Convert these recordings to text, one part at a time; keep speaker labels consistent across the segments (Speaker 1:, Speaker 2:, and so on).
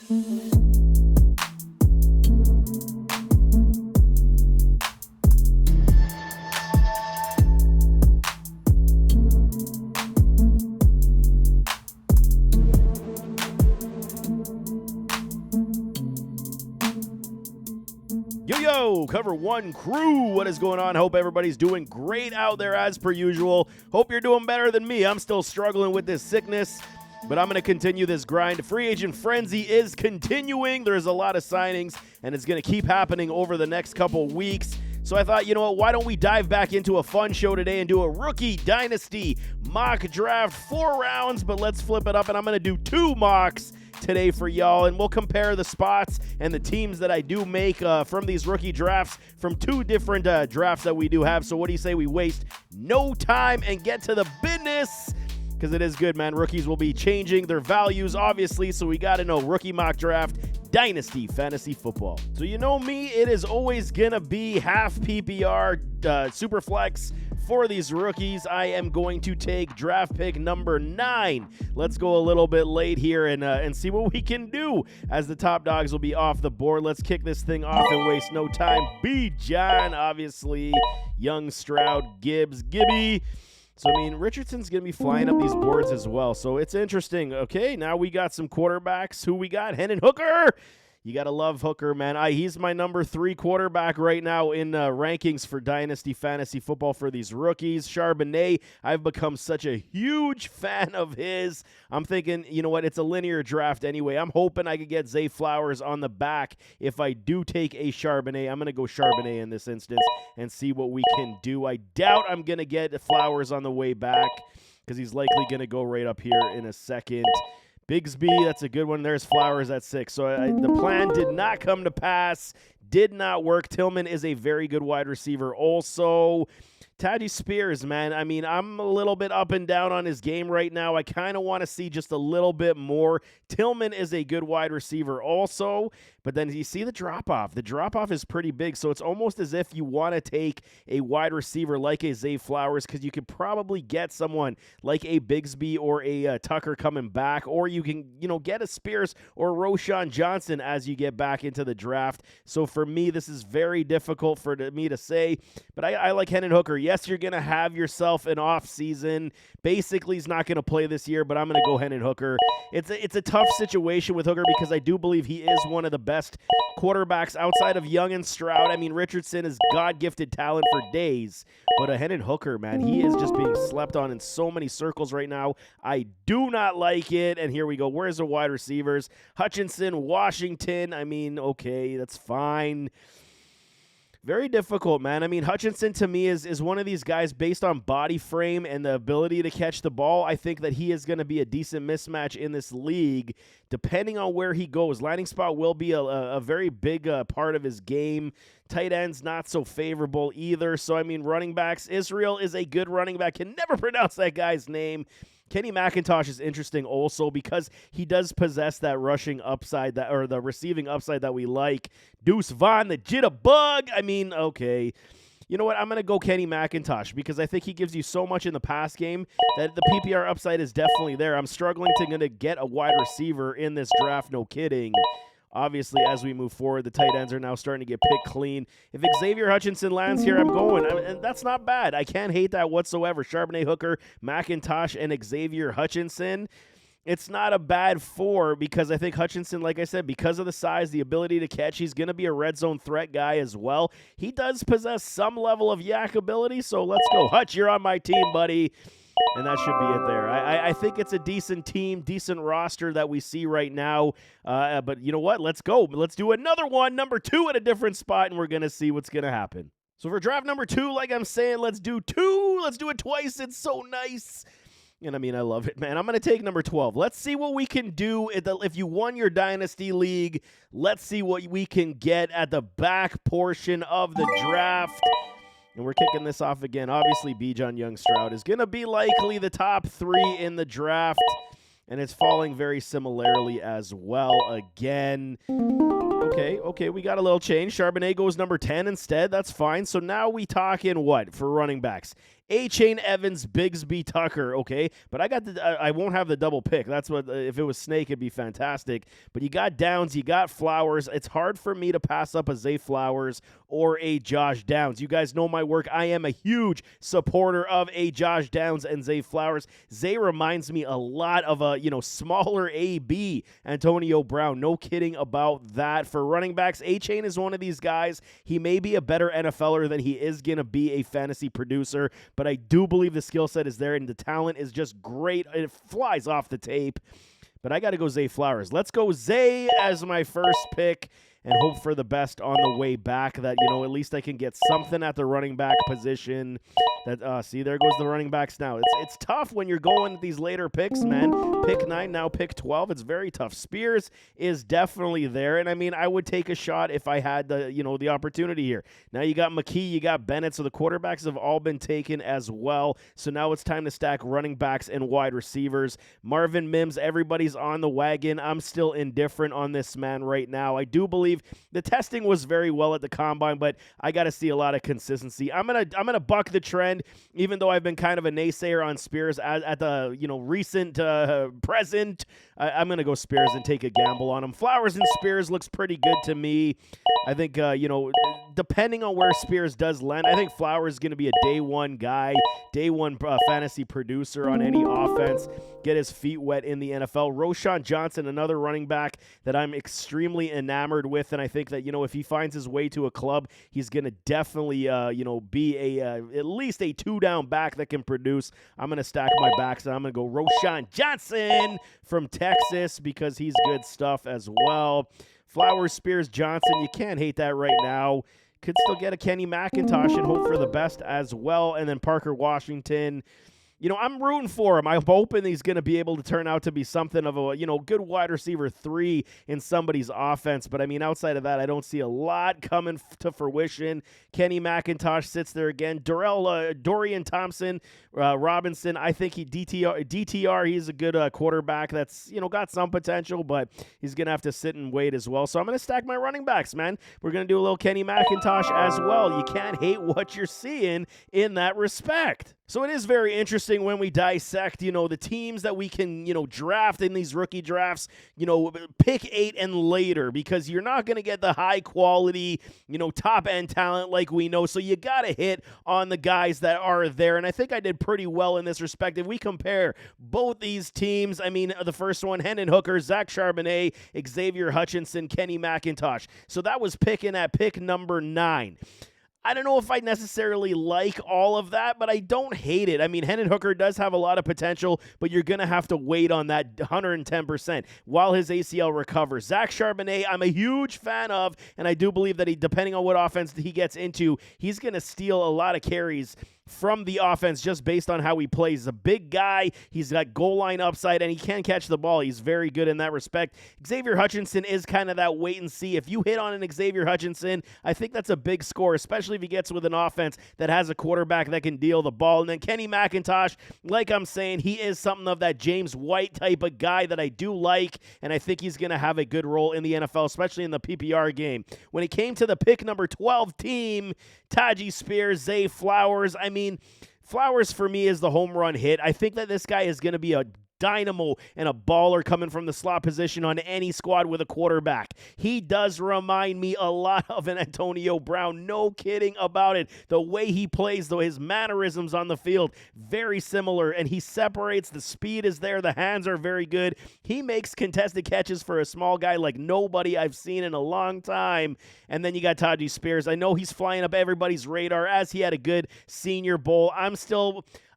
Speaker 1: Yo, Cover One crew, what is going on? Hope everybody's doing great out there as per usual. Hope you're doing better than me. I'm still struggling with this sickness, but I'm going to continue this grind. Free agent frenzy is continuing. There's a lot of signings, and it's going to keep happening over the next couple weeks. So I thought, you know what, why don't we dive back into a fun show today and do a rookie dynasty mock draft, 4 rounds, but let's flip it up, and I'm going to do 2 mocks today for y'all, and we'll compare the spots and the teams that I do make from these rookie drafts from 2 different drafts that we do have. So what do you say we waste no time and get to the business? Because it is good, man. Rookies will be changing their values, obviously, so we got to know rookie mock draft, Dynasty Fantasy Football. So you know me, it is always going to be half PPR, SUPERFLEX. For these rookies, I am going to take draft pick number 9. Let's go a little bit late here and see what we can do as the top dogs will be off the board. Let's kick this thing off and waste no time. B. John, obviously, Young, Stroud, Gibbs, Gibby. So, I mean, Richardson's going to be flying up these boards as well. So, it's interesting. Okay, now we got some quarterbacks. Who we got? Hendon Hooker. You got to love Hooker, man. He's my number 3 quarterback right now in rankings for Dynasty Fantasy Football for these rookies. Charbonnet, I've become such a huge fan of his. I'm thinking, you know what, it's a linear draft anyway. I'm hoping I could get Zay Flowers on the back if I do take a Charbonnet. I'm going to go Charbonnet in this instance and see what we can do. I doubt I'm going to get Flowers on the way back because he's likely going to go right up here in a second. Bigsby, that's a good one. There's Flowers at 6. So the plan did not come to pass, did not work. Tillman is a very good wide receiver also. Tajay Spears, man, I mean, I'm a little bit up and down on his game right now. I kind of want to see just a little bit more. Tillman is a good wide receiver also, but then you see the drop-off. The drop-off is pretty big, so it's almost as if you want to take a wide receiver like a Zay Flowers because you could probably get someone like a Bigsby or a Tucker coming back, or you can, you know, get a Spears or Roschon Johnson as you get back into the draft. So for me, this is very difficult for me to say, but I like Hendon Hooker. Yes, you're going to have yourself an off season. Basically, he's not going to play this year, but I'm going to go Hendon Hooker. It's a tough situation with Hooker because I do believe he is one of the best quarterbacks outside of Young and Stroud. I mean, Richardson is God-gifted talent for days, but Hendon Hooker, man, he is just being slept on in so many circles right now. I do not like it, and here we go. Where's the wide receivers? Hutchinson, Washington. I mean, okay, that's fine. Very difficult, man. I mean, Hutchinson to me is one of these guys based on body frame and the ability to catch the ball. I think that he is going to be a decent mismatch in this league, depending on where he goes. Landing spot will be a very big part of his game. Tight ends, not so favorable either. So, I mean, running backs. Israel is a good running back. Can never pronounce that guy's name. Kenny McIntosh is interesting also because he does possess that rushing upside or the receiving upside that we like. Deuce Vaughn, the jitterbug. I mean, okay. You know what? I'm going to go Kenny McIntosh because I think he gives you so much in the pass game that the PPR upside is definitely there. I'm struggling to get a wide receiver in this draft, no kidding. Obviously, as we move forward, the tight ends are now starting to get picked clean. If Xavier Hutchinson lands here, I'm going. And that's not bad. I can't hate that whatsoever. Charbonnet, Hooker, McIntosh, and Xavier Hutchinson. It's not a bad 4 because I think Hutchinson, like I said, because of the size, the ability to catch, he's going to be a red zone threat guy as well. He does possess some level of yak ability, so let's go. Hutch, you're on my team, buddy. And that should be it there. I think it's a decent team, decent roster that we see right now. But you know what? Let's go. Let's do another one, number 2 at a different spot, and we're going to see what's going to happen. So for draft number 2, like I'm saying, let's do 2. Let's do it twice. It's so nice. And I mean, I love it, man. I'm going to take number 12. Let's see what we can do. If you won your Dynasty League, let's see what we can get at the back portion of the draft. And we're kicking this off again. Obviously, Bijan Young Stroud is going to be likely the top 3 in the draft. And it's falling very similarly as well again. Okay, we got a little change. Charbonnet goes number 10 instead. That's fine. So now we talk in what for running backs? A-Chain, Evans, Bigsby, Tucker, okay? But I won't have the double pick. That's what, if it was Snake, it'd be fantastic. But you got Downs, you got Flowers. It's hard for me to pass up a Zay Flowers or a Josh Downs. You guys know my work. I am a huge supporter of a Josh Downs and Zay Flowers. Zay reminds me a lot of a, smaller AB Antonio Brown. No kidding about that. For running backs, A-Chain is one of these guys. He may be a better NFLer than he is going to be a fantasy producer, but I do believe the skill set is there and the talent is just great. It flies off the tape. But I got to go Zay Flowers. Let's go Zay as my first pick and hope for the best on the way back that, at least I can get something at the running back position. That see, there goes the running backs now. It's tough when you're going these later picks, man. Pick 9, now pick 12. It's very tough. Spears is definitely there, and I mean, I would take a shot if I had the opportunity here. Now you got McKee, you got Bennett, so the quarterbacks have all been taken as well. So now it's time to stack running backs and wide receivers. Marvin Mims, everybody's on the wagon. I'm still indifferent on this man right now. I do believe the testing was very well at the combine, but I got to see a lot of consistency. I'm gonna buck the trend. Even though I've been kind of a naysayer on Spears at the recent present, I'm going to go Spears and take a gamble on him. Flowers and Spears looks pretty good to me. I think, depending on where Spears does land, I think Flowers is going to be a day one guy, day one fantasy producer on any offense, get his feet wet in the NFL. Roschon Johnson, another running back that I'm extremely enamored with, and I think that, if he finds his way to a club, he's going to definitely, be at least a two-down back that can produce. I'm going to stack my backs, and I'm going to go Roschon Johnson from Texas because he's good stuff as well. Flowers, Spears, Johnson, you can't hate that right now. Could still get a Kenny McIntosh and hope for the best as well. And then Parker Washington. I'm rooting for him. I'm hoping he's going to be able to turn out to be something of a, good wide receiver 3 in somebody's offense. But, I mean, outside of that, I don't see a lot coming to fruition. Kenny McIntosh sits there again. Dorian Thompson, Robinson, I think DTR, he's a good quarterback that's, got some potential, but he's going to have to sit and wait as well. So I'm going to stack my running backs, man. We're going to do a little Kenny McIntosh as well. You can't hate what you're seeing in that respect. So it is very interesting when we dissect, the teams that we can, draft in these rookie drafts, pick 8 and later, because you're not going to get the high quality, top end talent like we know. So you got to hit on the guys that are there. And I think I did pretty well in this respect. If we compare both these teams, I mean, the first one, Hendon Hooker, Zach Charbonnet, Xavier Hutchinson, Kenny McIntosh. So that was picking at pick number 9. I don't know if I necessarily like all of that, but I don't hate it. I mean, Hendon Hooker does have a lot of potential, but you're going to have to wait on that 110% while his ACL recovers. Zach Charbonnet, I'm a huge fan of, and I do believe that depending on what offense he gets into, he's going to steal a lot of carries from the offense just based on how he plays. He's a big guy. He's got goal line upside, and he can catch the ball. He's very good in that respect. Xavier Hutchinson is kind of that wait and see. If you hit on an Xavier Hutchinson, I think that's a big score, especially if he gets with an offense that has a quarterback that can deal the ball. And then Kenny McIntosh, like I'm saying, he is something of that James White type of guy that I do like, and I think he's going to have a good role in the NFL, especially in the PPR game. When it came to the pick number 12 team, Tyjae Spears, Zay Flowers, I mean, Flowers for me is the home run hit. I think that this guy is going to be a dynamo and a baller coming from the slot position on any squad with a quarterback. He does remind me a lot of an Antonio Brown. No kidding about it. The way he plays, though, his mannerisms on the field, very similar, and he separates. The speed is there. The hands are very good. He makes contested catches for a small guy like nobody I've seen in a long time. And then you got Tyjae Spears. I know he's flying up everybody's radar as he had a good Senior Bowl.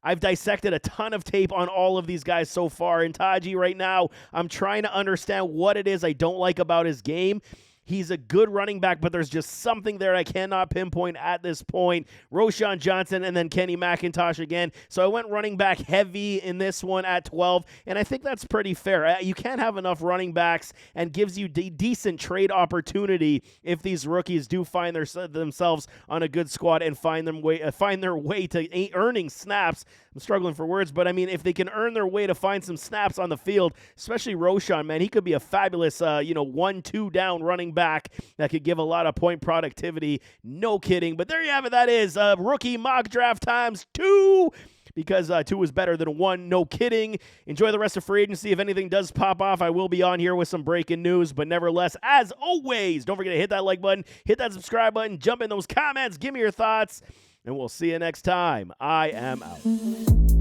Speaker 1: I've dissected a ton of tape on all of these guys so far. And Tyjae right now, I'm trying to understand what it is I don't like about his game. He's a good running back, but there's just something there I cannot pinpoint at this point. Roschon Johnson and then Kenny McIntosh again. So I went running back heavy in this one at 12, and I think that's pretty fair. You can't have enough running backs and gives you decent trade opportunity if these rookies do find themselves on a good squad and find their way to earning snaps. I'm struggling for words, but I mean, if they can earn their way to find some snaps on the field, especially Roschon, man, he could be a fabulous 1-2 down running back back that could give a lot of point productivity. No kidding. But there you have it. That is rookie mock draft times 2. Because 2 is better than 1. No kidding. Enjoy the rest of free agency. If anything does pop off, I will be on here with some breaking news. But nevertheless, as always, don't forget to hit that like button, hit that subscribe button, jump in those comments, give me your thoughts, and we'll see you next time. I am out.